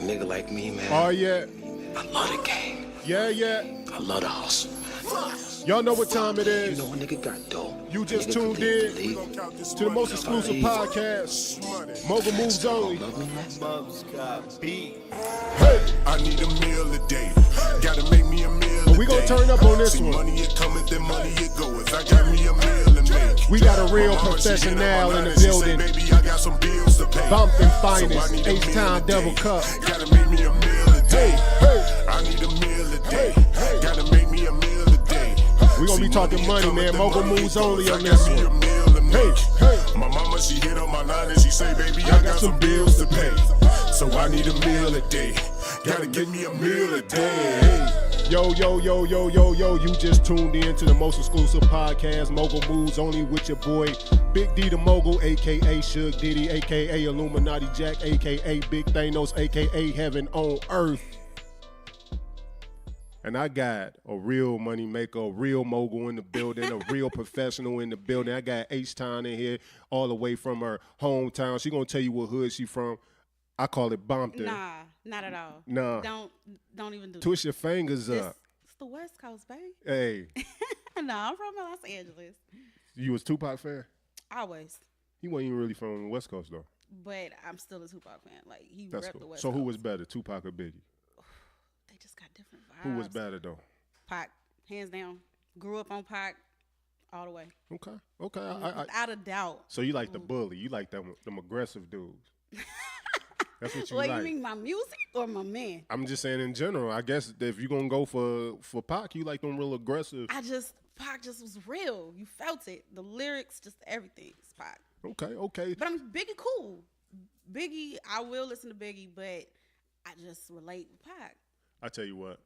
nigga like me, man. Oh, yeah. I love the game. Yeah, yeah. I love the hustle. Y'all know what time it is. You know a nigga got dough. You just tuned in to the most exclusive podcast, Mogul Moves Only. Hey, I need a meal a day. Gotta make me a meal. But we gonna turn up on this one. Money it cometh, then money it goeth. I got me a meal and make. We got a real professional in the building. Baby, I got some bills to pay. Bumping finest, H-Time Devil Cup. Gotta make me a meal a day. Hey, I need a meal a day. Gotta make me a meal a day. we gonna be talking money, man. Mogul Moves Only on this one. Hey, hey. My mama, she hit on my line and she say, baby, I got some bills to pay. So I need a meal a day. Gotta give me a meal a day. Yo, you just tuned in to the most exclusive podcast, Mogul Moves Only, with your boy, Big D the Mogul, a.k.a. Suge Diddy, a.k.a. Illuminati Jack, a.k.a. Big Thanos, a.k.a. Heaven on Earth. And I got a real money maker, a real mogul in the building, a real professional in the building. I got H-Town in here all the way from her hometown. She gonna tell you what hood she from. I call it Bompton. Nah, not at all. Nah. Don't even do Twist your fingers up. It's the West Coast, baby. Hey. No, I'm from Los Angeles. You was Tupac fan? Always. He wasn't even really from the West Coast, though. But I'm still a Tupac fan. Like, he That's repped cool. the West So Coast. who was better, Tupac or Biggie? They just got different vibes. Who was better, though? Pac, hands down. Grew up on Pac all the way. Okay. Without a doubt. So you like the bully. You like them aggressive dudes. That's what you Well, like. you mean my music or my man? I'm just saying in general. I guess if you're going to go for Pac, you like them real aggressive. Pac just was real. You felt it. The lyrics, just everything. It's Pac. Okay. But Biggie cool. Biggie, I will listen to Biggie, but I just relate with Pac. I tell you what,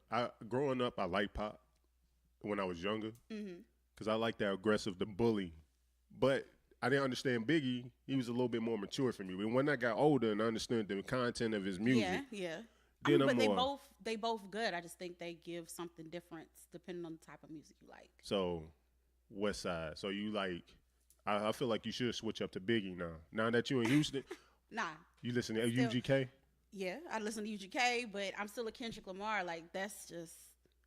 growing up, I liked Pac when I was younger because I like that aggressive, the bully. But I didn't understand Biggie. He was a little bit more mature for me. But when I got older and I understood the content of his music, Yeah. then But more. they both good. I just think they give something different depending on the type of music you like. So, West Side. So you like, I feel like you should switch up to Biggie now. Now that you're in Houston, Nah. you listen to Still- UGK. Yeah, I listen to UGK, but I'm still a Kendrick Lamar. Like, that's just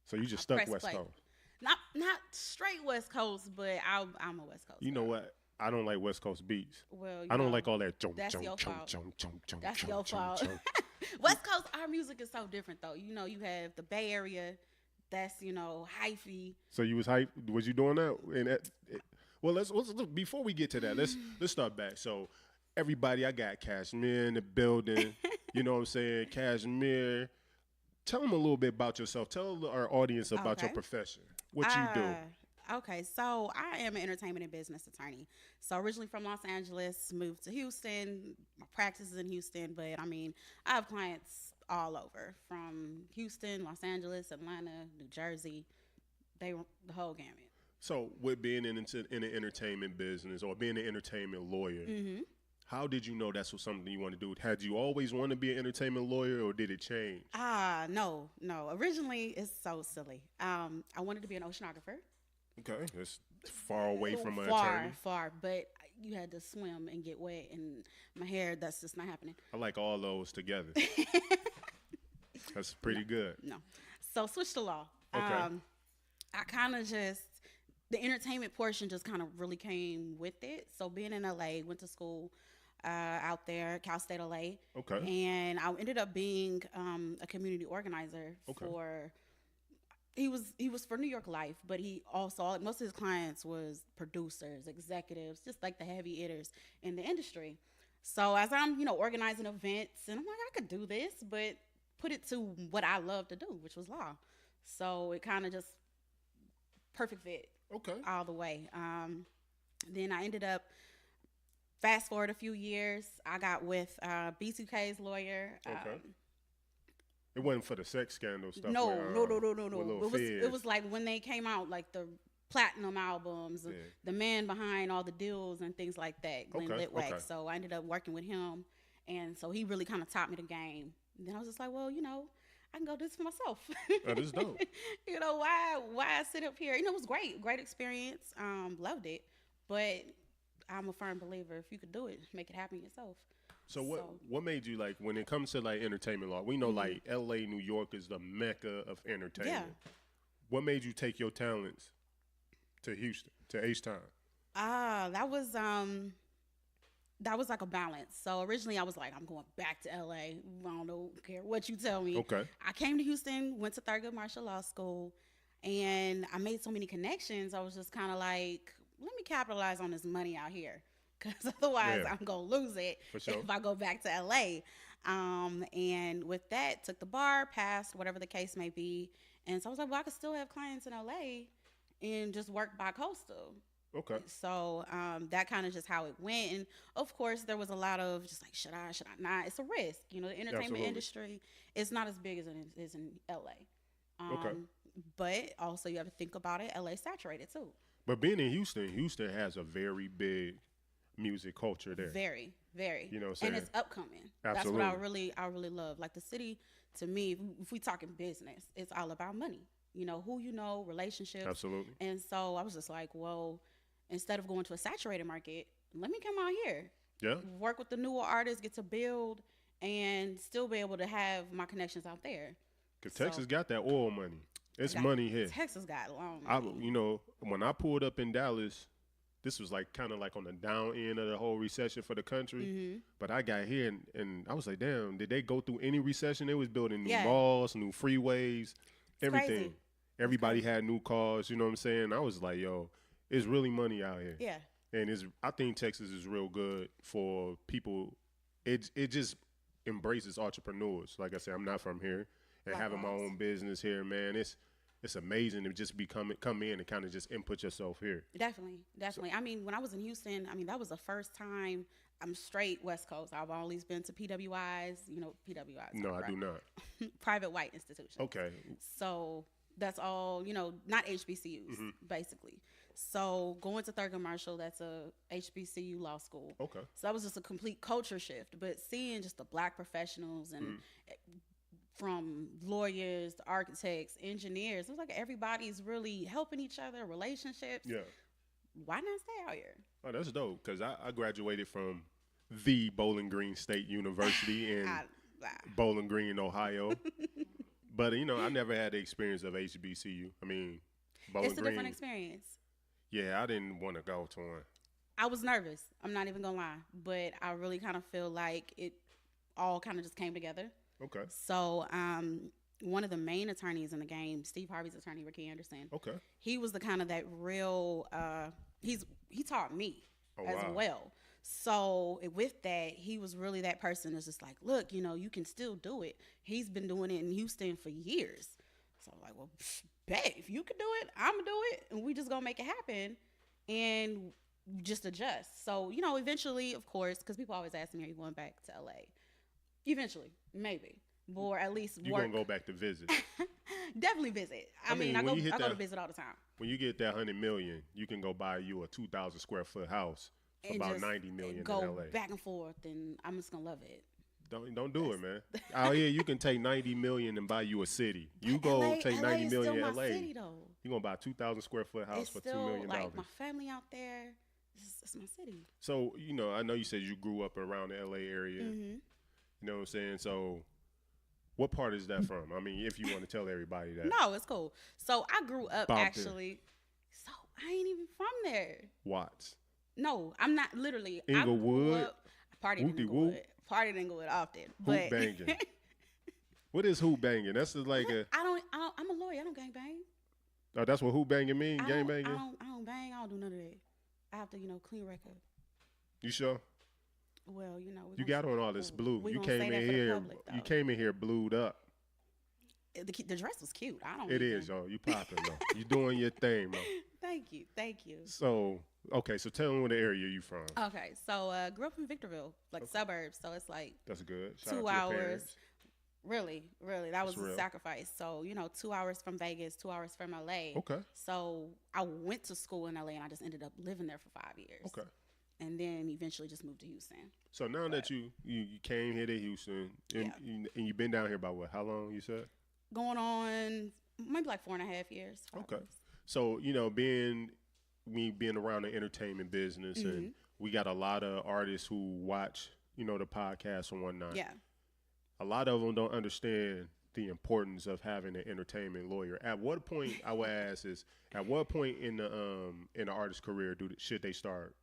So you just stuck press West play. Coast. Not straight West Coast, but I'm a West Coast. You know girl. what? I don't like West Coast beats. Well, I don't like all that jump, that's jump, your jump, fault. jump, jump, jump, That's jump, your jump, fault. jump. West Coast, our music is so different though. You know, you have the Bay Area, that's hyphy. So you was hype? Was you doing that? Well, let's before we get to that, let's start back. So everybody, I got Kashmire in the building. You know what I'm saying? Kashmire. Tell them a little bit about yourself. Tell our audience about your Okay. profession. What you do. Okay, so I am an entertainment and business attorney. So originally from Los Angeles, moved to Houston. My practice is in Houston, but I mean, I have clients all over from Houston, Los Angeles, Atlanta, New Jersey. The whole gamut. So with being in the entertainment business or being an entertainment lawyer, how did you know that's something you want to do? Had you always wanted to be an entertainment lawyer or did it change? No. Originally, it's so silly. I wanted to be an oceanographer. Okay, that's far away from an attorney. Far, but you had to swim and get wet, and my hair, that's just not happening. I like all those together. That's pretty good. No. So switch to law. Okay. I kind of the entertainment portion just kind of really came with it. So being in LA, went to school out there, Cal State LA. Okay. And I ended up being a community organizer for... He was for New York Life, but he also, most of his clients was producers, executives, just like the heavy hitters in the industry. So as I'm, organizing events, and I'm like, I could do this, but put it to what I love to do, which was law. So it kind of just perfect fit all the way. Then I ended up, fast forward a few years, I got with B2K's lawyer. Okay. It wasn't for the sex scandal stuff. No. With It was like when they came out, like the platinum albums, the man behind all the deals and things like that, Glenn Litwack. Okay. So I ended up working with him, and so he really kind of taught me the game. And then I was just like, well, I can go do this for myself. That is dope. Why sit up here? It was great experience. Loved it, but I'm a firm believer if you could do it, make it happen yourself. So what made you like when it comes to like entertainment law? We know like L.A., New York is the mecca of entertainment. Yeah. What made you take your talents to Houston, to H-Town? That was like a balance. So originally I was like, I'm going back to LA. I don't care what you tell me. Okay. I came to Houston, went to Thurgood Marshall Law School, and I made so many connections. I was just kind of like, let me capitalize on this money out here, because otherwise I'm going to lose it if I go back to LA. And with that, took the bar, passed, whatever the case may be. And so I was like, well, I could still have clients in LA and just work bi-coastal. Okay. So that kind of just how it went. And of course, there was a lot of just like, should I not? It's a risk. You know, the entertainment industry is not as big as it is in LA. Okay. But also you have to think about it. LA saturated too. But being in Houston has a very big music culture there. Very, very. You know what I'm saying? And it's upcoming. Absolutely. That's what I really love. Like the city, to me, if we talking business, it's all about money. You know, who you know, relationships. Absolutely. And so I was just like, well, instead of going to a saturated market, let me come out here. Yeah. Work with the newer artists, get to build, and still be able to have my connections out there. Because Texas got that oil money. It's money here. Texas got long money. You know, when I pulled up in Dallas, this was like kind of like on the down end of the whole recession for the country. Mm-hmm. But I got here and I was like, damn, did they go through any recession? They was building new malls, new freeways, everything. Crazy. Everybody had new cars, you know what I'm saying? I was like, yo, it's really money out here. Yeah. And I think Texas is real good for people. It just embraces entrepreneurs. Like I said, I'm not from here. And having my own business here, man, it's amazing to just come in and kind of just input yourself here. Definitely. So, I mean, when I was in Houston, that was the first time I'm straight West Coast. I've always been to PWIs, you know, PWIs. No, I do not. Private white institutions. Okay. So that's all, you know, not HBCUs, basically. So going to Thurgood Marshall, that's a HBCU law school. Okay. So that was just a complete culture shift. But seeing just the black professionals and from lawyers to architects, engineers, it was like everybody's really helping each other, relationships. Yeah. Why not stay out here? Oh, that's dope. Because I graduated from the Bowling Green State University in Bowling Green, Ohio. But, you know, I never had the experience of HBCU. I mean, Bowling It's a Green, different experience. Yeah, I didn't want to go to one. I was nervous. I'm not even going to lie. But I really kind of feel like it all kind of just came together. Okay. So one of the main attorneys in the game, Steve Harvey's attorney, Ricky Anderson. Okay. He was the kind of that real, he taught me well. So with that, he was really that person that's just like, look, you know, you can still do it. He's been doing it in Houston for years. So I'm like, well, bet if you can do it, I'm gonna do it, and we just gonna make it happen, and just adjust. So you know, eventually, of course, because people always ask me, are you going back to LA? Eventually, maybe, or at least you're gonna go back to visit. Definitely visit. I mean, I go to visit all the time. When you get that $100 million, you can go buy you a 2,000 square foot house for about $90 million go in LA. Back and forth, and I'm just gonna love it. Don't do it, man. Out here, you can take $90 million and buy you a city. You go take $90 million in LA. You're gonna buy a 2,000 square foot house for $2 million. Like my family out there. It's my city. So you know, I know you said you grew up around the LA area. Mm-hmm. You know what I'm saying? So, what part is that from? I mean, if you want to tell everybody that. No, it's cool. So I grew up actually. So I ain't even from there. Watts. No, I'm not literally. Inglewood. Partied in Inglewood. Partied in Inglewood often. Hoop banging. What is hoop banging? That's just like I'm a lawyer. I don't gang bang. Oh, that's what hoop banging mean? Gang banging? I don't bang. I don't do none of that. I have to, clean record. You sure? Well, you got on all this blue. You came in here. You came in here blued up. The dress was cute. It is, yo. You popping though. You doing your thing, bro. Thank you. So, okay, so tell me what area you from. Okay, so grew up in Victorville, like suburbs. So it's like that's good. Shout 2 out to your hours. parents. Really, that was a sacrifice. So 2 hours from Vegas, 2 hours from LA. Okay. So I went to school in LA, and I just ended up living there for 5 years. Okay. And then eventually just moved to Houston. So now that you came here to Houston, and you've been down here about what? How long you said? Going on maybe like 4.5 years. 5 Okay. years. So being around the entertainment business, and we got a lot of artists who watch the podcast and whatnot. Yeah. A lot of them don't understand the importance of having an entertainment lawyer. At what point, I would ask is, at what point in the artist's career should they start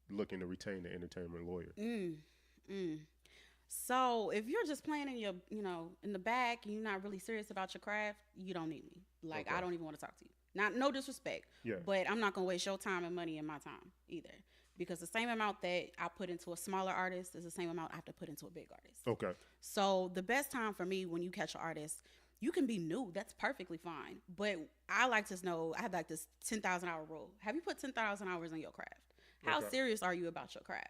looking to retain the entertainment lawyer? So if you're just playing in your, in the back and you're not really serious about your craft, you don't need me. Like, Okay. I don't even want to talk to you. No disrespect, but I'm not going to waste your time and money and my time either. Because the same amount that I put into a smaller artist is the same amount I have to put into a big artist. Okay. So the best time for me when you catch an artist, you can be new. That's perfectly fine. But I like to know, I have like this 10,000 hour rule. Have you put 10,000 hours in your craft? How serious are you about your craft?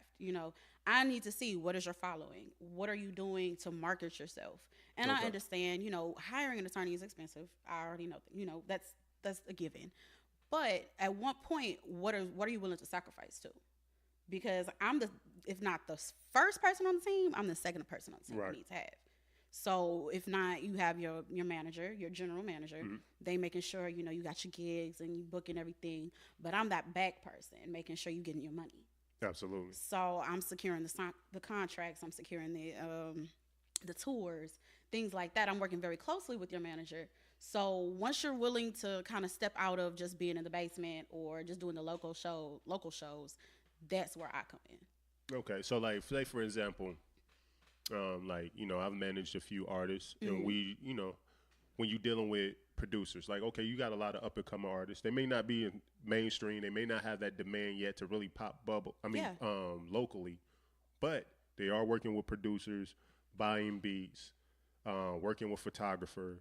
I need to see, what is your following? What are you doing to market yourself? And I understand, hiring an attorney is expensive. I already know, that's a given. But at one point, what are you willing to sacrifice to? Because if not the first person on the team, I'm the second person on the team you need to have. So if not, you have your manager, your general manager. Mm-hmm. They making sure, you got your gigs and you booking everything. But I'm that back person, making sure you getting your money. Absolutely. So I'm securing the contracts. I'm securing the tours, things like that. I'm working very closely with your manager. So once you're willing to kind of step out of just being in the basement or just doing the local shows, that's where I come in. Okay, so like, say for example, I've managed a few artists, mm-hmm. and we, when you're dealing with producers, like, okay, you got a lot of up and coming artists. They may not be in mainstream, they may not have that demand yet to really pop bubble. Locally, but they are working with producers, buying beats, working with photographers.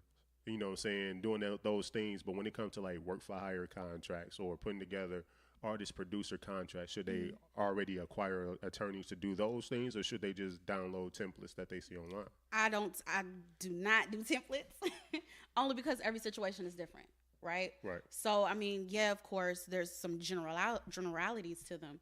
Doing those things. But when it comes to like work for hire contracts or putting together artist producer contracts, should they already acquire attorneys to do those things, or should they just download templates that they see online? I do not do templates only because every situation is different, right? Right. So of course there's some generalities to them,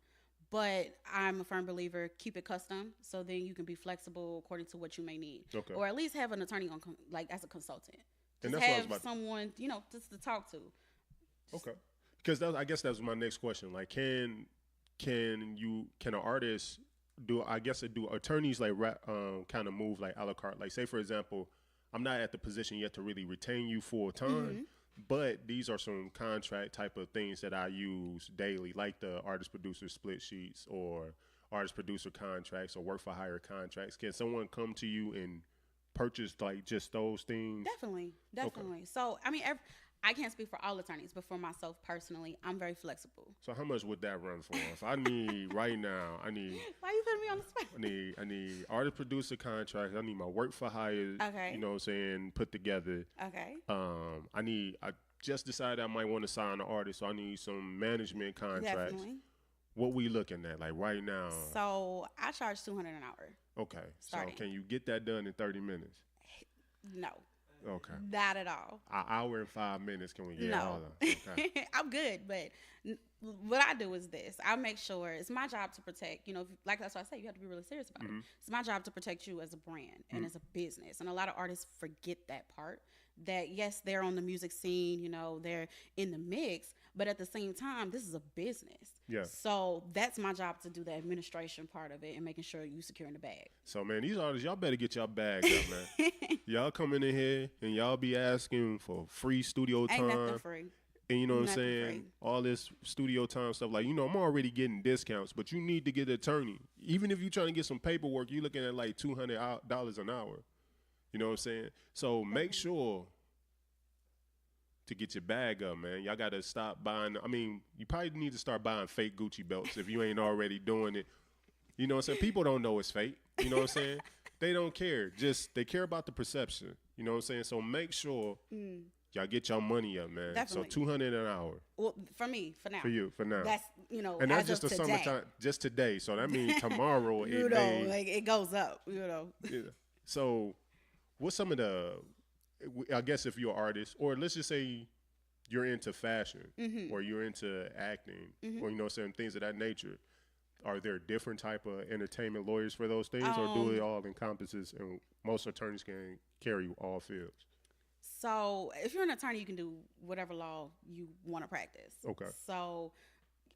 but I'm a firm believer, keep it custom so then you can be flexible according to what you may need. Okay. Or at least have an attorney on as a consultant. Just have someone, just to talk to. Okay. Because I guess that was my next question. Like, can an artist do attorneys like kind of move like a la carte? Like, say for example, I'm not at the position yet to really retain you full time, mm-hmm. but these are some contract type of things that I use daily, like the artist producer split sheets or artist producer contracts or work for hire contracts. Can someone come to you and purchase like just those things? Definitely. Okay. So I can't speak for all attorneys, but for myself personally, I'm very flexible. So how much would that run for? If I need right now, why you putting me on the spot? I need artist producer contracts. I need my work for hire. Okay. Put together. Okay. I just decided I might want to sign an artist, so I need some management contracts. Definitely. What we looking at like right now? So I charge $200 an hour. Okay. Starting. So can you get that done in 30 minutes? No. Okay. Not at all. An hour and 5 minutes, can we get all of Okay. I'm good, but what I do is this. I make sure it's my job to protect, like that's what I say, you have to be really serious about mm-hmm. it. It's my job to protect you as a brand and as a business. And a lot of artists forget that part, that yes, they're on the music scene, they're in the mix, but at the same time, this is a business. Yeah. So that's my job, to do the administration part of it and making sure you securing the bag. So man, these artists, y'all better get y'all bag up, man. Y'all coming in here and y'all be asking for free studio time. Ain't nothing free. And you know what I'm saying? Free. All this studio time stuff, like, I'm already getting discounts, but you need to get an attorney. Even if you're trying to get some paperwork, you're looking at like $200 an hour. You know what I'm saying? So make sure to get your bag up, man. Y'all got to stop buying. You probably need to start buying fake Gucci belts if you ain't already doing it. You know what I'm saying? People don't know it's fake. You know what I'm saying? They don't care. They care about the perception. You know what I'm saying? So make sure y'all get your money up, man. Definitely. So $200 an hour. Well, for me, for now. For you, for now. That's, and that's just the summertime, just today. So that means tomorrow it goes up, Yeah. So what's some of the, I guess if you're an artist, or let's just say you're into fashion mm-hmm. or you're into acting mm-hmm. or, certain things of that nature, are there different type of entertainment lawyers for those things, or do it all encompasses and most attorneys can carry all fields? So if you're an attorney, you can do whatever law you want to practice. Okay. So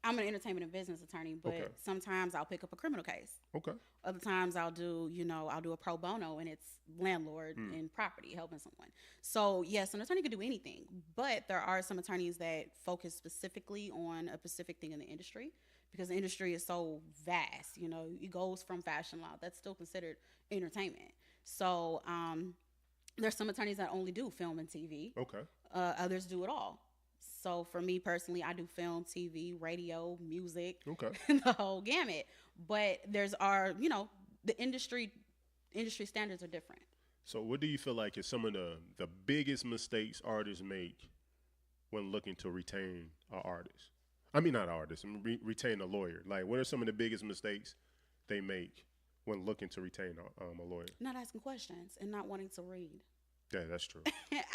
I'm an entertainment and business attorney, but Okay. sometimes I'll pick up a criminal case. Okay. Other times I'll do a pro bono, and it's landlord and property, helping someone. So yes, an attorney can do anything, but there are some attorneys that focus specifically on a specific thing in the industry, because the industry is so vast. It goes from fashion law, that's still considered entertainment. So there's some attorneys that only do film and TV. Okay. Others do it all. So for me personally, I do film, TV, radio, music, Okay. the whole gamut. But the industry standards are different. So what do you feel like is some of the biggest mistakes artists make when looking to retain an artist? I mean, not artists, retain a lawyer. Like, what are some of the biggest mistakes they make when looking to retain a lawyer? Not asking questions and not wanting to read. Yeah, that's true.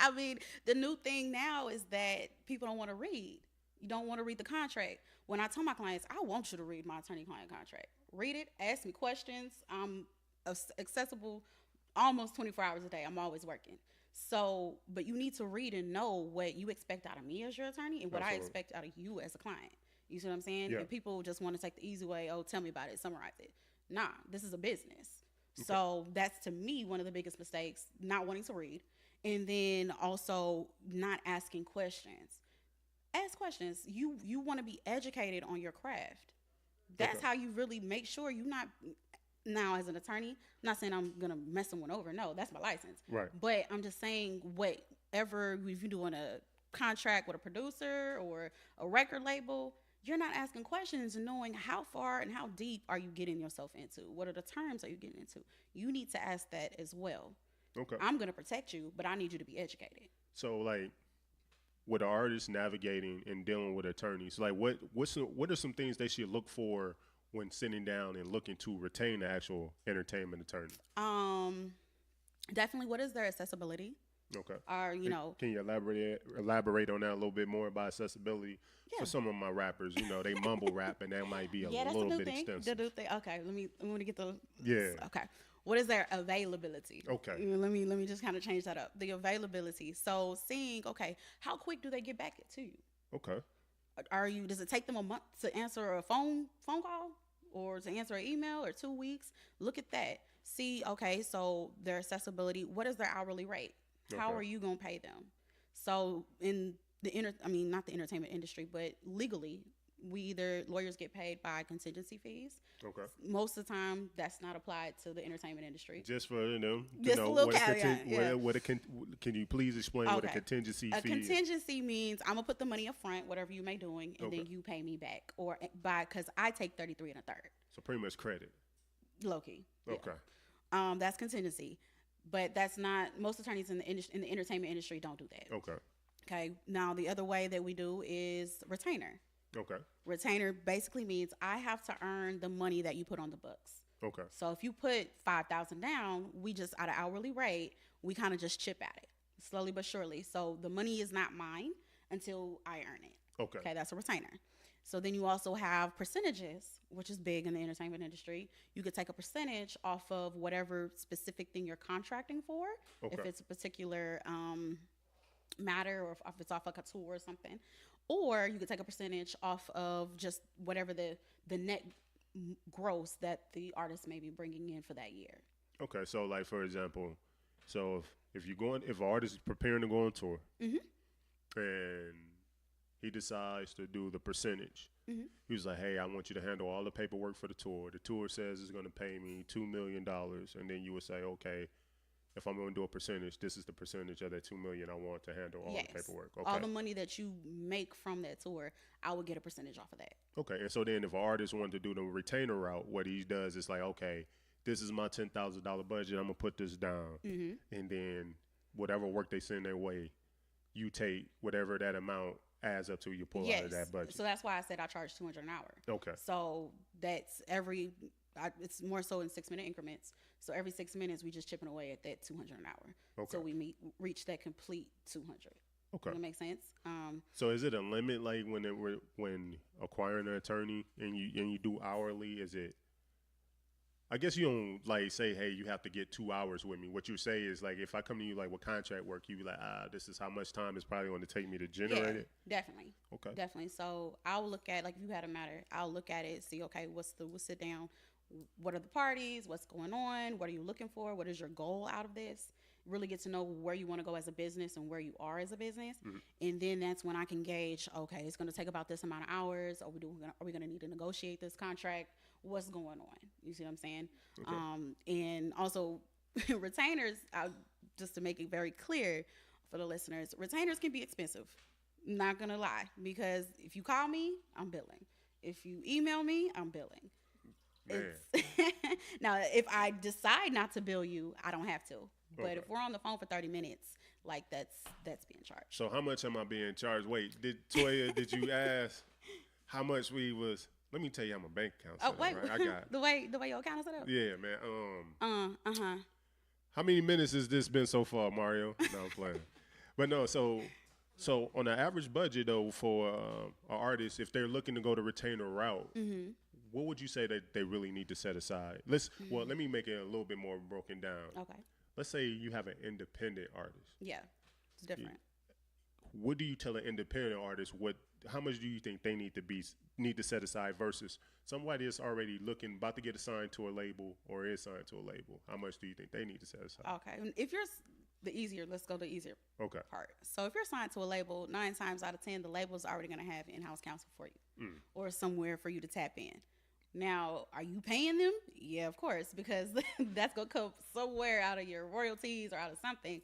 I mean, the new thing now is that people don't want to read. You don't want to read the contract. When I tell my clients, I want you to read my attorney-client contract. Read it, ask me questions. I'm accessible almost 24 hours a day. I'm always working. So, but you need to read and know what you expect out of me as your attorney and what I expect out of you as a client. You see what I'm saying? Yeah. And people just want to take the easy way. Oh, tell me about it. Summarize it. Nah, this is a business. So that's, to me, one of the biggest mistakes, not wanting to read. And then also not asking questions. Ask questions. You want to be educated on your craft. That's how you really make sure you're not, now as an attorney, I'm not saying I'm going to mess someone over. No, that's my license. Right. But I'm just saying, whatever, if you're doing a contract with a producer or a record label, you're not asking questions and knowing how far and how deep are you getting yourself into. What are the terms are you getting into? You need to ask that as well. Okay. I'm going to protect you, but I need you to be educated. So, like, with an artist navigating and dealing with attorneys, like, what are some things they should look for when sitting down and looking to retain the actual entertainment attorney? Definitely, what is their accessibility? Okay. Can you elaborate on that a little bit more about accessibility? Yeah. For some of my rappers, they mumble rap, and that might be a little bit extensive. The new thing. Okay, let me get the. Yeah. Okay. What is their availability? Okay. Let me just kind of change that up. The availability. So seeing, okay, how quick do they get back to you? Okay. Does it take them a month to answer a phone call, or to answer an email, or 2 weeks? Look at that. See, okay, so their accessibility. What is their hourly rate? How are you gonna pay them? So in not the entertainment industry, but legally, lawyers get paid by contingency fees. Okay. Most of the time, that's not applied to the entertainment industry. Just for to Just know a little caveat. can you please explain what a contingency fee is? A contingency means I'm gonna put the money up front, whatever you may doing, and then you pay me back, or because I take 33 1/3. So pretty much credit. Low key. Okay. Yeah. That's contingency. But that's not, most attorneys in the entertainment industry don't do that. Okay. Now, the other way that we do is retainer. Okay. Retainer basically means I have to earn the money that you put on the books. Okay. So if you put $5,000 down, we just, at an hourly rate, we kind of just chip at it slowly but surely. So the money is not mine until I earn it. Okay, that's a retainer. So then you also have percentages, which is big in the entertainment industry. You could take a percentage off of whatever specific thing you're contracting for, if it's a particular matter, or if it's off like a tour or something. Or you could take a percentage off of just whatever the net gross that the artist may be bringing in for that year. Okay, so like for example, so if an artist is preparing to go on tour, and he decides to do the percentage. He was like, hey, I want you to handle all the paperwork for the tour. The tour says it's going to pay me $2 million. And then you would say, okay, if I'm going to do a percentage, this is the percentage of that $2 million I want to handle all the paperwork. Okay. All the money that you make from that tour, I would get a percentage off of that. Okay. And so then if an artist wanted to do the retainer route, what he does is like, okay, this is my $10,000 budget. I'm going to put this down. And then whatever work they send their way, you take whatever that amount adds up to, you pull out of that budget. So that's why I said I charge $200 an hour. Okay. So that's it's more so in 6-minute increments. So every 6 minutes, we just chipping away at that $200 an hour. Okay. So we reach that complete 200. Okay. Does that make sense? So is it a limit, like when acquiring an attorney and you do hourly? Is it I guess you don't like say, hey, you have to get 2 hours with me. What you say is like, if I come to you like with contract work, you be like, this is how much time it's probably going to take me to generate it. Definitely. Okay. Definitely. So I'll look at, like, if you had a matter, I'll look at it, see, okay, we'll sit down. What are the parties? What's going on? What are you looking for? What is your goal out of this? Really get to know where you want to go as a business and where you are as a business. And then that's when I can gauge, okay, it's going to take about this amount of hours. Are we going to need to negotiate this contract? What's going on? You see what I'm saying? Okay. And also retainers, just to make it very clear for the listeners, retainers can be expensive. Not going to lie, because if you call me, I'm billing. If you email me, I'm billing. Now, if I decide not to bill you, I don't have to. But if we're on the phone for 30 minutes, like that's being charged. So how much am I being charged? Wait, Toya, did you ask how much we was? Let me tell you how my bank account set up, right? I got the way your account is set up. Yeah, man. How many minutes has this been so far, Mario? No, I'm playing. But no, so on an average budget though for an artist, if they're looking to go the retainer route, what would you say that they really need to set aside? Well, let me make it a little bit more broken down. Okay. Let's say you have an independent artist. Yeah, it's different. What do you tell an independent artist? How much do you think they need to set aside versus somebody that's already about to get assigned to a label or is signed to a label? How much do you think they need to set aside? Okay, if you're let's go to the easier part. So if you're signed to a label, 9 times out of 10, the label's already going to have in-house counsel for you or somewhere for you to tap in. Now, are you paying them? Yeah, of course, because that's going to come somewhere out of your royalties or out of something,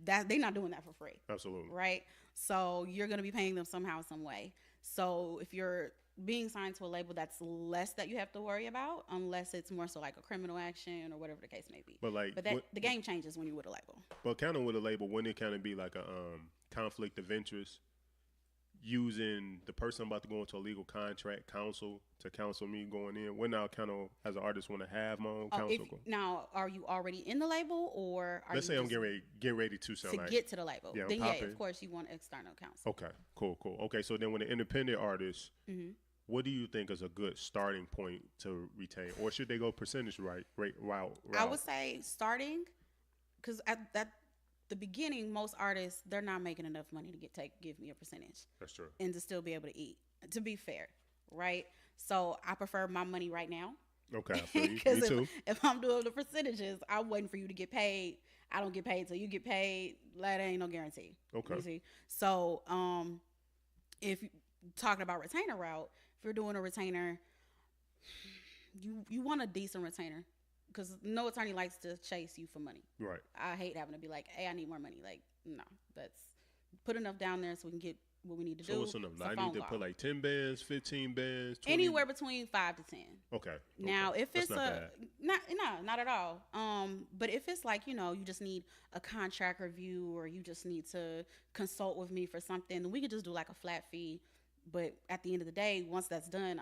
that they're not doing that for free. Absolutely. Right? So you're going to be paying them somehow, some way. So if you're being signed to a label, that's less that you have to worry about, unless it's more so like a criminal action or whatever the case may be. But the game changes when you're with a label. But kind of with a label, wouldn't it kind of be like a conflict of interest? Using the person I'm about to go into a legal contract to counsel me going in. When I kind of, as an artist, want to have my own counsel. Now, are you already in the label, or let's say I'm getting ready to get to the label? Yeah, then of course you want external counsel. Okay, cool. Okay, so then when an independent artist, what do you think is a good starting point to retain, or should they go percentage rate route? I would say starting, because at the beginning, most artists, they're not making enough money to give me a percentage. That's true. And to still be able to eat, to be fair, right? So I prefer my money right now. Okay, I feel you. Me too. If I'm doing the percentages, I'm waiting for you to get paid. I don't get paid till you get paid. That ain't no guarantee. Okay. You see? So if you're talking about retainer route, if you're doing a retainer, you want a decent retainer. Because no attorney likes to chase you for money. Right. I hate having to be like, hey, I need more money. Like, no, that's put enough down there so we can get what we need to do. So what's enough? I need to put like 10 bands, 15 bands, 20? Anywhere between 5 to 10. Okay. Now, if that's it's not at all. But if it's like, you just need a contract review or you just need to consult with me for something, then we could just do like a flat fee. But at the end of the day, once that's done,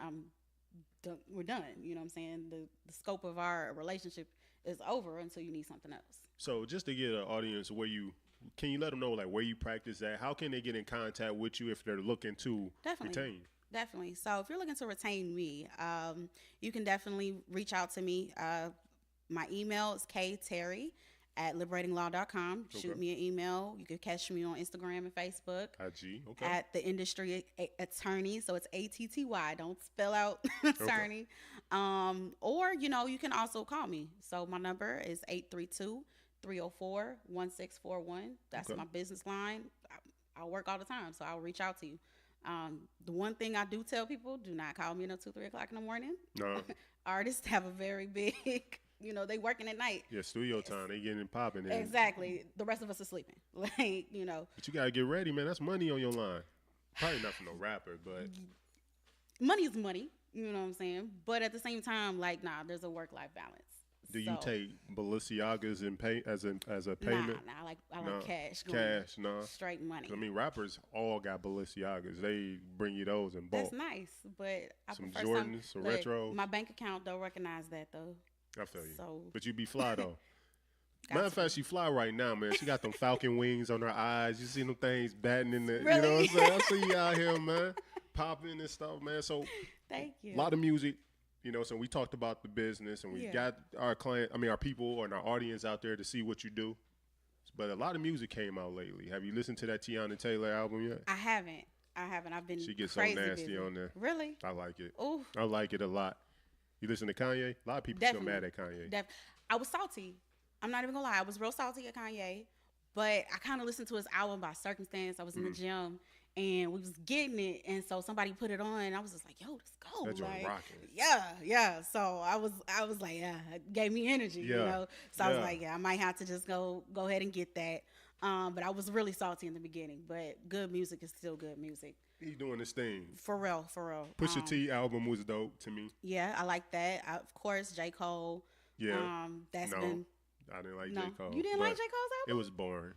we're done. You know what I'm saying? The scope of our relationship is over until you need something else. So just to get an audience, can you let them know like where you practice at? How can they get in contact with you if they're looking to retain? Definitely. So if you're looking to retain me, you can definitely reach out to me. My email is kterry@liberatinglaw.com. Okay. Shoot me an email. You can catch me on Instagram and Facebook. IG, okay. At the industry attorney. So it's ATTY. Don't spell out attorney. Okay. Or, you can also call me. So my number is 832-304-1641. That's my business line. I work all the time, so I'll reach out to you. The one thing I do tell people, do not call me at 2-3 o'clock in the morning. No. Artists have a very big... they working at night. Yeah, studio time. They getting popping. Exactly. The rest of us are sleeping. But you got to get ready, man. That's money on your line. Probably not for no rapper, but. Money is money. You know what I'm saying? But at the same time, there's a work-life balance. Do you take Balenciagas and pay as a payment? Nah, I like cash. Cash, no. Straight money. I mean, rappers all got Balenciagas. They bring you those in bulk. That's nice, but I some prefer Jordans, some retro. My bank account don't recognize that though. I feel you. But you be fly though. Matter of fact, she fly right now, man. She got them falcon wings on her eyes. You see them things batting in the, really? You know what I'm saying? I see you out here, man, popping and stuff, man. So, thank you. A lot of music. You know, so we talked about the business, and we Yeah. got our people and our audience out there to see what you do. But a lot of music came out lately. Have you listened to that Tiana Taylor album yet? I haven't. I've been. She gets so crazy nasty busy. on there. Really? I like it. Ooh. I like it a lot. You listen to Kanye? A lot of people still mad at Kanye. I was salty. I'm not even gonna lie. I was real salty at Kanye, but I kind of listened to his album by circumstance. I was in the gym and we was getting it, and so somebody put it on, and I was just like, "Yo, let's go!" That joint Like, rocking. yeah. So I was like, yeah, it gave me energy, you know. So I was like, yeah, I might have to just go ahead and get that. But I was really salty in the beginning. But good music is still good music. He's doing his thing. For real. Pusha T album was dope to me. Yeah, I like that. Of course, J. Cole. Yeah. That's no, been. I didn't like No, J. Cole. you didn't like J. Cole's It album? was boring.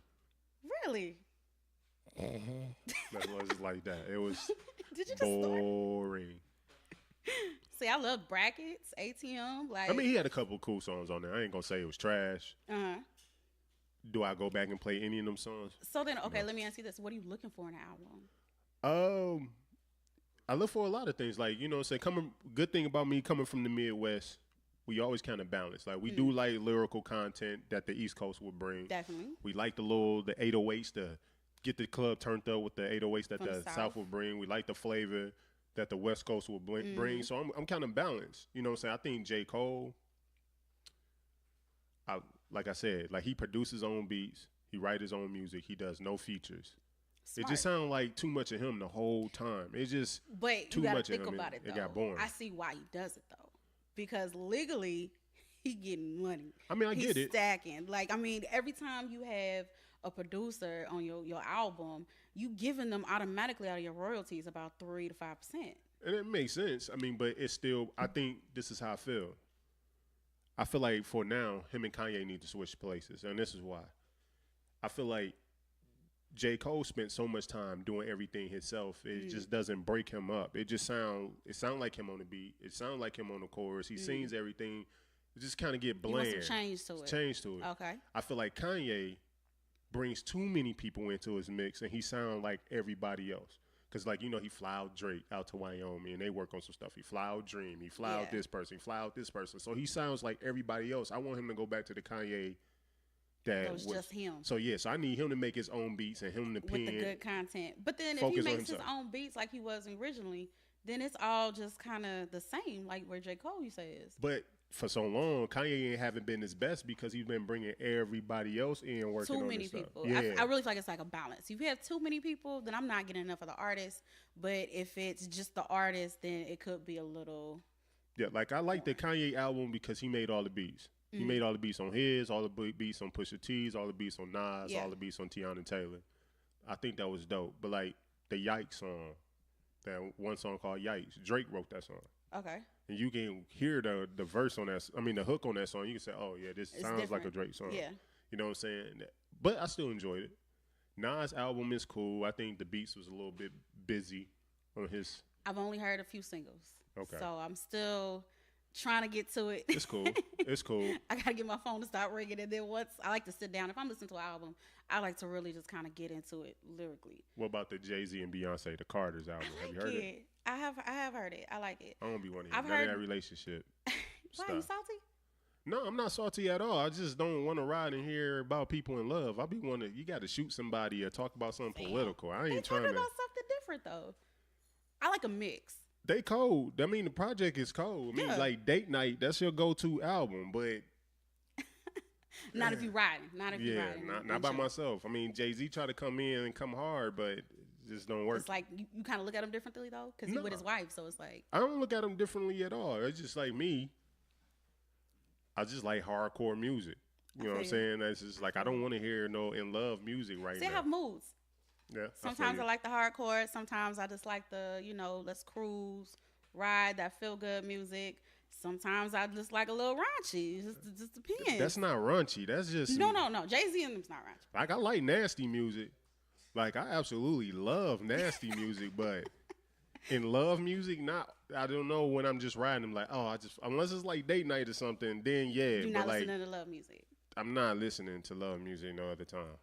Really? That was like that. It was Did you just start? boring. See, I love Brackets, ATM. Like, I mean, he had a couple cool songs on there. I ain't gonna say it was trash. Do I go back and play any of them songs? So then, okay, let me ask you this: what are you looking for in an album? I look for a lot of things. Like, you know, good thing about me coming from the Midwest, we always kind of balance. Like, we do like lyrical content that the East Coast will bring. Definitely. We like the 808s to get the club turned up with the 808s that From the the South will bring. We like the flavor that the West Coast will bring. So I'm kind of balanced. You know what I'm saying? I think J. Cole, like I said, like he produces his own beats. He writes his own music. He does no features. Smart. It just sounds like too much of him the whole time. It's just But too you gotta much think of him. about it, though. It got boring. I see why he does it, though. Because legally, he getting money. I mean, I get He's it. stacking. Like, I mean, every time you have a producer on your album, you giving them automatically out of your royalties about 3 to 5%. And it makes sense. I mean, but it's still, I think this is how I feel. I feel like for now, him and Kanye need to switch places. And this is why. I feel like J. Cole spent so much time doing everything himself. It just doesn't break him up. It sound like him on the beat. It sounds like him on the chorus. He sings everything. It just kind of get bland. You want some change to it. Okay. I feel like Kanye brings too many people into his mix, and he sounds like everybody else. Because, like, you know, he fly out Drake out to Wyoming, and they work on some stuff. He fly out Dream. He fly out this person. He fly out this person. So he sounds like everybody else. I want him to go back to the Kanye that was just him. So, yes, I need him to make his own beats and him to pen. With the good content. But then if he focus on makes his himself. own beats like he was originally, then it's all just kind of the same, like where J. Cole, you say, is. But for so long, Kanye haven't been his best because he's been bringing everybody else in working Too on many this stuff. people. Yeah. I really feel like it's like a balance. If you have too many people, then I'm not getting enough of the artist. But if it's just the artist, then it could be a little. Yeah, like I like the Kanye album because he made all the beats. He made all the beats on his, all the beats on Pusha T's, all the beats on Nas, all the beats on Tiana Taylor. I think that was dope. But like the Yikes song, that one song called Yikes, Drake wrote that song. Okay. And you can hear the verse on that. I mean, the hook on that song. You can say, "Oh yeah, this sounds like a Drake song." Yeah. You know what I'm saying? But I still enjoyed it. Nas' album is cool. I think the beats was a little bit busy on his. I've only heard a few singles. Okay. So I'm still trying to get to it. It's cool. It's cool. I gotta get my phone to stop ringing, and then once I like to sit down. If I'm listening to an album, I like to really just kind of get into it lyrically. What about the Jay-Z and Beyonce, the Carter's album? Have you heard it? I have heard it. I like it. I don't be wanting to I've hear none of heard- that relationship Why stuff. are you salty? No, I'm not salty at all. I just don't want to ride and hear about people in love. I be wanting you got to shoot somebody or talk about something political. I They ain't talking trying to. about something different though. I like a mix. They cold. I mean, the project is cold. I mean, Yeah. like Date Night, that's your go-to album. But Not if you riding. Not if you yeah, riding. not by Sure. myself. I mean, Jay-Z try to come in and come hard, but it just don't work. It's like you kind of look at him differently though, because he with his wife. So it's like I don't look at him differently at all. It's just like me. I just like hardcore music. You know what I'm feel you. saying? That's just like I don't want to hear no in love music right they now. have moods. Yeah, Sometimes I I like the hardcore. Sometimes I just like the let's cruise, ride, that feel good music. Sometimes I just like a little raunchy. It just depends. That's not raunchy. That's just no. Jay-Z and them's not raunchy. Like I like nasty music. Like I absolutely love nasty music, but in love music, I don't know when I'm just riding. I'm like, unless it's like date night or something, then yeah. You're not but like, listening to love music. I'm not listening to love music no other time.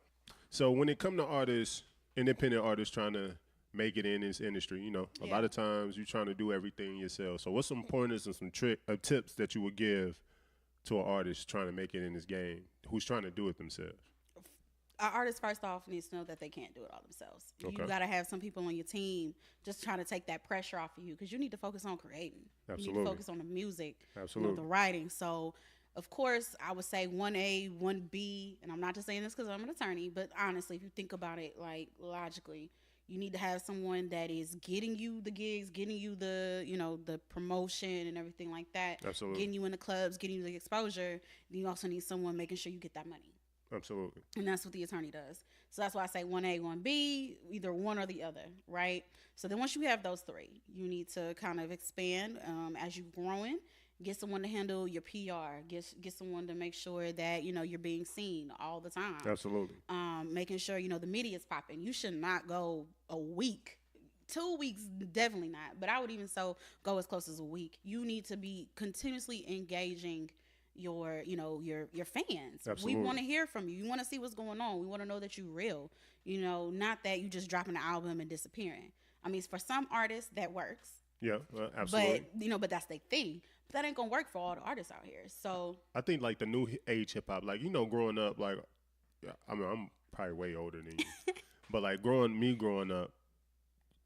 So when it come to artists, independent artists trying to make it in this industry. You know, a Yeah. lot of times you're trying to do everything yourself. So what's some pointers and some tips that you would give to an artist trying to make it in this game who's trying to do it themselves? An artist first off needs to know that they can't do it all themselves. Okay. You got to have some people on your team just trying to take that pressure off of you, because you need to focus on creating. You Absolutely. need to focus on the music, Absolutely. the writing. So, of course, I would say 1A, 1B, and I'm not just saying this because I'm an attorney, but honestly, if you think about it, like logically, you need to have someone that is getting you the gigs, getting you the, the promotion and everything like that. Absolutely. Getting you in the clubs, getting you the exposure. Then you also need someone making sure you get that money. Absolutely. And that's what the attorney does. So that's why I say 1A, 1B, either one or the other, right? So then once you have those three, you need to kind of expand as you're growing. Get someone to handle your PR. Get someone to make sure that, you're being seen all the time. Absolutely. Making sure, the media is popping. You should not go a week. 2 weeks, definitely not. But I would even go as close as a week. You need to be continuously engaging your fans. Absolutely. We want to hear from you. We want to see what's going on. We want to know that you're real. Not that you just dropping an album and disappearing. I mean, for some artists that works. Yeah, absolutely. But that's their thing. But that ain't gonna work for all the artists out here. So I think like the new age hip hop, like growing up, like I mean I'm probably way older than you, but like growing up,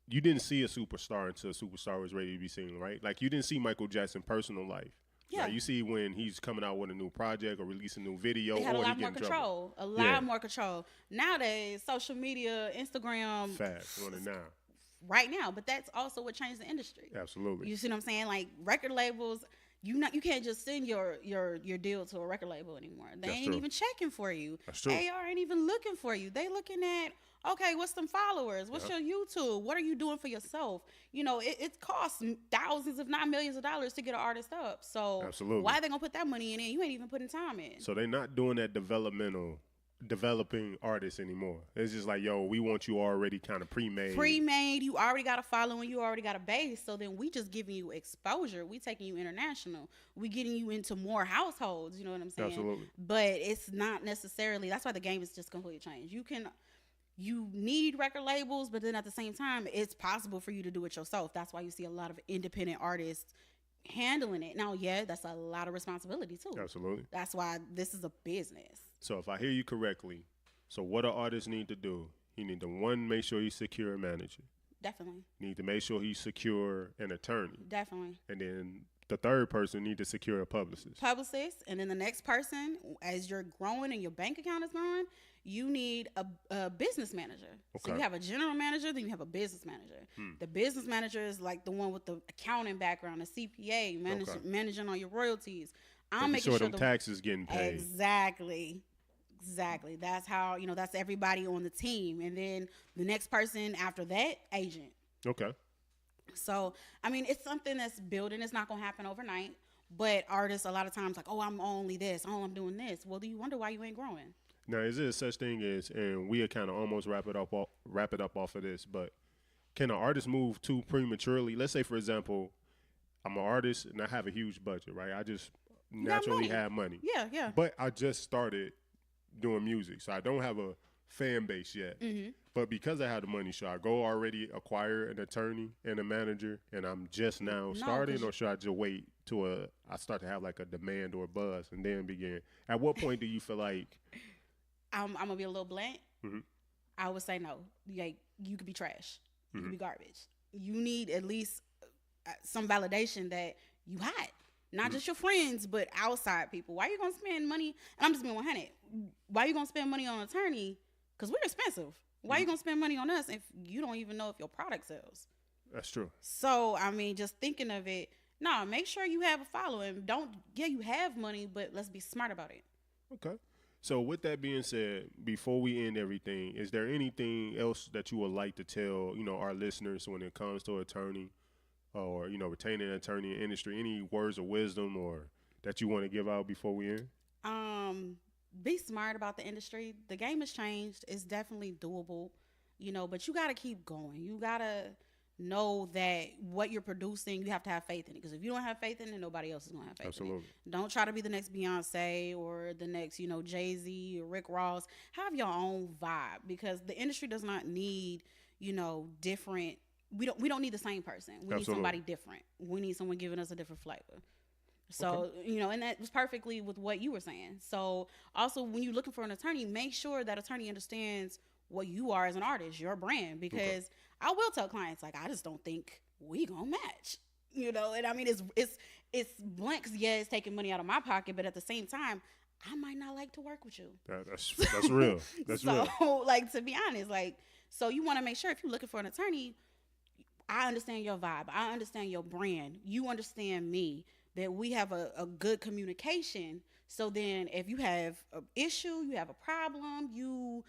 you didn't see a superstar until a superstar was ready to be seen, right? Like you didn't see Michael Jackson's personal life. yeah, Like, you see when he's coming out with a new project or releasing a new video, they had a or lot he more get in trouble. control. A lot more control nowadays. Social media, Instagram, Fast on it now. right now. But that's also what changed the industry. Absolutely. You see what I'm saying? Like record labels, you can't just send your deal to a record label anymore. They That's ain't true. even checking for you. That's true. AR ain't even looking for you. They looking at, okay, what's some followers? What's your YouTube? What are you doing for yourself? It costs thousands, if not millions of dollars to get an artist up. So Absolutely. why are they gonna put that money in it? You ain't even putting time in. So they're not doing that developing artists anymore. It's just like, yo, we want you already kind of pre-made. You already got a following, you already got a base. So then we just giving you exposure. We taking you international. We getting you into more households. You know what I'm saying? Absolutely. But it's not necessarily. That's why the game is just completely changed. You need record labels, but then at the same time, it's possible for you to do it yourself. That's why you see a lot of independent artists handling it. Now, yeah, that's a lot of responsibility too. Absolutely. That's why this is a business. So if I hear you correctly, so what an artist need to do, he need to, one, make sure he's secure a manager. Definitely. Need to make sure he's secure an attorney. Definitely. And then the third person need to secure a publicist. And then the next person, as you're growing and your bank account is growing, you need a business manager. Okay. So you have a general manager, then you have a business manager. The business manager is like the one with the accounting background, a CPA, managing all your royalties. I'm making sure them taxes getting paid. Exactly. That's how, that's everybody on the team. And then the next person after that, agent. Okay. So, I mean, it's something that's building. It's not going to happen overnight. But artists, a lot of times, like, oh, I'm only this. Oh, I'm doing this. Well, do you wonder why you ain't growing? Now, is there such thing as, and we kind of almost wrap it up off of this, but can an artist move too prematurely? Let's say, for example, I'm an artist and I have a huge budget, right? I just naturally have money. Yeah. But I just started doing music, so I don't have a fan base yet. Mm-hmm. But because I have the money, should I go already acquire an attorney and a manager, and I'm just now starting, or should I just wait till I start to have like a demand or a buzz and then begin? At what point do you feel like? I'm gonna be a little blunt. Mm-hmm. I would say no. Like, you could be trash. You Mm-hmm. could be garbage. You need at least some validation that you hot. Not just your friends, but outside people. Why you gonna spend money? And I'm just being 100. Why you gonna spend money on an attorney? Because we're expensive. Why you gonna spend money on us if you don't even know if your product sells? That's true. So, I mean, just thinking of it, no, make sure you have a following. You have money, but let's be smart about it. Okay. So with that being said, before we end everything, is there anything else that you would like to tell, our listeners when it comes to attorney or, retaining an attorney in the industry? Any words of wisdom or that you want to give out before we end? Be smart about the industry. The game has changed. It's definitely doable, but you got to keep going. You got to know that what you're producing, you have to have faith in it. Because if you don't have faith in it, nobody else is going to have faith in it. Don't try to be the next Beyonce or the next, Jay-Z or Rick Ross. Have your own vibe, because the industry does not need, different. We don't need the same person. We need somebody different. We need someone giving us a different flavor. So, and that was perfectly with what you were saying. So also, when you're looking for an attorney, make sure that attorney understands what you are as an artist, your brand, because I will tell clients, like, I just don't think we gonna match, and I mean, it's blanks. Yeah, it's taking money out of my pocket, but at the same time, I might not like to work with you. That's real. That's real. So, like, to be honest, like, so you want to make sure if you're looking for an attorney, I understand your vibe. I understand your brand. You understand me, that we have a good communication. So then if you have an issue, you have a problem, you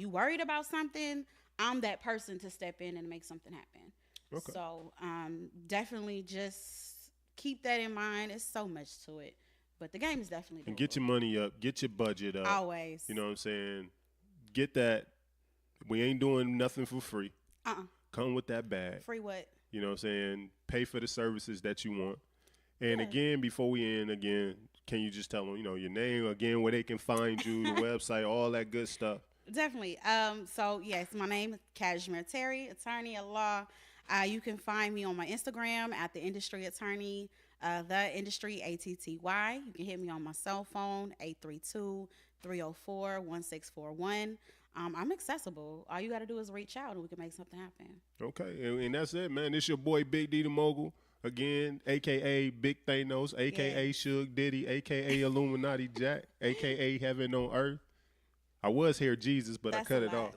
worried about something, I'm that person to step in and make something happen. Okay. So definitely just keep that in mind. It's so much to it. But the game is definitely doable. And get your money up. Get your budget up. Always. You know what I'm saying? Get that. We ain't doing nothing for free. Come with that bag. Free what? You know what I'm saying? Pay for the services that you want. And again, before we end, can you just tell them, your name again, where they can find you, the website, all that good stuff? Definitely. So yes, my name is Kashmire Terry, attorney at law. You can find me on my Instagram at the Industry Attorney, the Industry ATTY. You can hit me on my cell phone 832-304-1641. I'm accessible. All you got to do is reach out and we can make something happen. Okay, and that's it, man. It's your boy Big D the Mogul. Again, a.k.a. Big Thanos, a.k.a. Suge Diddy, a.k.a. Illuminati Jack, a.k.a. Heaven on Earth. I was here Jesus, but I cut it off.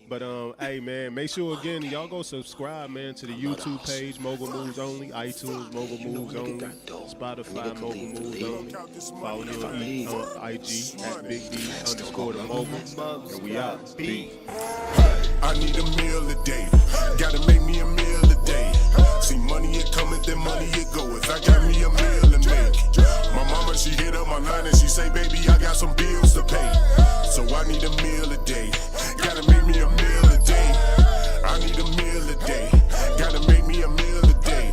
But, hey, man, make sure, again, y'all go subscribe, man, to the YouTube page, Mogul Moves Only, iTunes, Mogul Moves Only, Spotify, Mogul Moves Only. Follow me on IG at Big D_the_Mogul. And we out. Peace. I need a meal a day. Gotta make me a meal a day. See, money it coming, then money it goeth. I got me a meal to make. My mama, she hit up my line and she say, baby, I got some bills to pay. So I need a meal a day. Gotta make me a meal a day. I need a meal a day. Gotta make me a meal a day.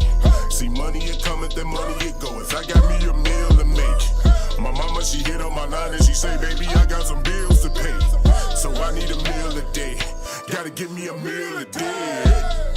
See, money it coming, then money it goeth. I got me a meal to make. My mama, she hit up my line and she say, baby, I got some bills to pay. So I need a meal a day. Gotta give me a meal a day.